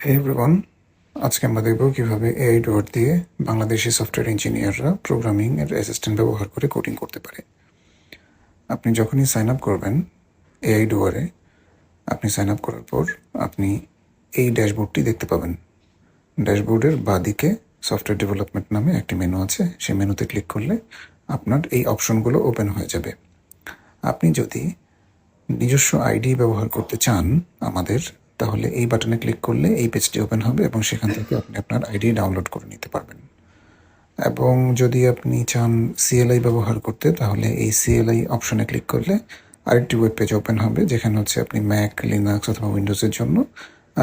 Hey everyone, আজকে আমরা দেখব কিভাবে এআই ডুয়ার দিয়ে বাংলাদেশি সফটওয়্যার ইঞ্জিনিয়াররা প্রোগ্রামিং এর অ্যাসিস্ট্যান্ট ব্যবহার করে কোডিং করতে পারে। আপনি যখনই সাইন আপ করবেন এআই ডুয়ারে, আপনি সাইন আপ করার পর আপনি এই ড্যাশবোর্ডটি দেখতে পাবেন। ড্যাশবোর্ডের বাঁদিকে সফটওয়্যার ডেভেলপমেন্ট নামে একটি মেনু আছে। সেই মেনুতে ক্লিক করলে আপনার এই অপশনগুলো ওপেন হয়ে যাবে। আপনি যদি নিজস্ব আইডি ব্যবহার করতে চান আমাদের, তাহলে এই বাটনে ক্লিক করলে এই পেজটি ওপেন হবে এবং সেখান থেকে আপনি আপনার আইডি ডাউনলোড করে নিতে পারবেন। এবং যদি আপনি চান সিএলআই ব্যবহার করতে, তাহলে এই সিএলআই অপশনে ক্লিক করলে আরেকটি ওয়েব পেজ ওপেন হবে, যেখানে হচ্ছে আপনি ম্যাক, লিনাক্স অথবা উইন্ডোজের জন্য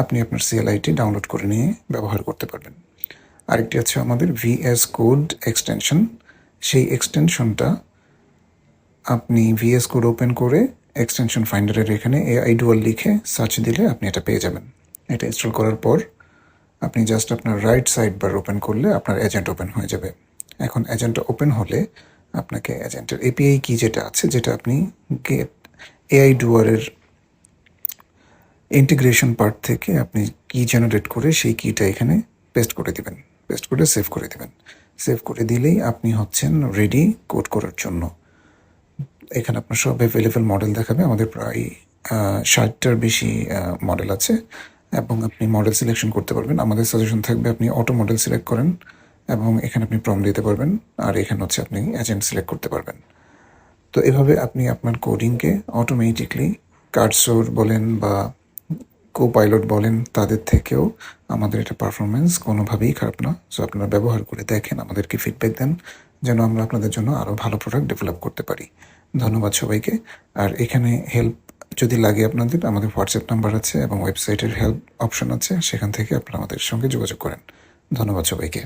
আপনি আপনার সিএলআইটি ডাউনলোড করে নিয়ে ব্যবহার করতে পারবেন। আরেকটি আছে আমাদের ভিএস কোড এক্সটেনশন। সেই এক্সটেনশনটা আপনি ভিএস কোড ওপেন করে এক্সটেনশন ফাইন্ডারের এখানে এআই ডুয়াল লিখে সার্চ দিলে আপনি এটা পেয়ে যাবেন। এটা ইনস্টল করার পর আপনি জাস্ট আপনার রাইট সাইড বার ওপেন করলে আপনার এজেন্ট ওপেন হয়ে যাবে। এখন এজেন্টটা ওপেন হলে আপনাকে এজেন্টের এপিআই কি যেটা আছে, যেটা আপনি গেট এআই ডুয়ারের ইন্টিগ্রেশন পার্ট থেকে আপনি কি জেনারেট করে সেই কিটা এখানে পেস্ট করে দিবেন। পেস্ট করে সেভ করে দেবেন। সেভ করে দিলেই আপনি হচ্ছেন রেডি কোড করার জন্য। এখানে আপনার সব অ্যাভেলেবল মডেল দেখাবে। আমাদের প্রায় 60টার বেশি মডেল আছে এবং আপনি মডেল সিলেকশন করতে পারবেন। আমাদের সাজেশন থাকবে আপনি অটো মডেল সিলেক্ট করেন এবং এখানে আপনি প্রম্পট দিতে পারবেন, আর এখানে হচ্ছে আপনি এজেন্ট সিলেক্ট করতে পারবেন। তো এভাবে আপনি আপনার কোডিংকে অটোমেটিকলি কার্সর বলেন বা কোপাইলট বলেন, তাদের থেকেও আমাদের এটা পারফরমেন্স কোনোভাবেই খারাপ না। সো আপনারা ব্যবহার করে দেখেন, আমাদেরকে ফিডব্যাক দেন, যেন আমরা আপনাদের জন্য আরও ভালো প্রোডাক্ট ডেভেলপ করতে পারি। ধন্যবাদ সবাইকে। আর এখানে হেল্প যদি লাগে আপনাদের, আমাদের হোয়াটসঅ্যাপ নাম্বার আছে এবং ওয়েবসাইটের হেল্প অপশন আছে, সেখান থেকে আপনারা আমাদের সঙ্গে যোগাযোগ করেন। ধন্যবাদ সবাইকে।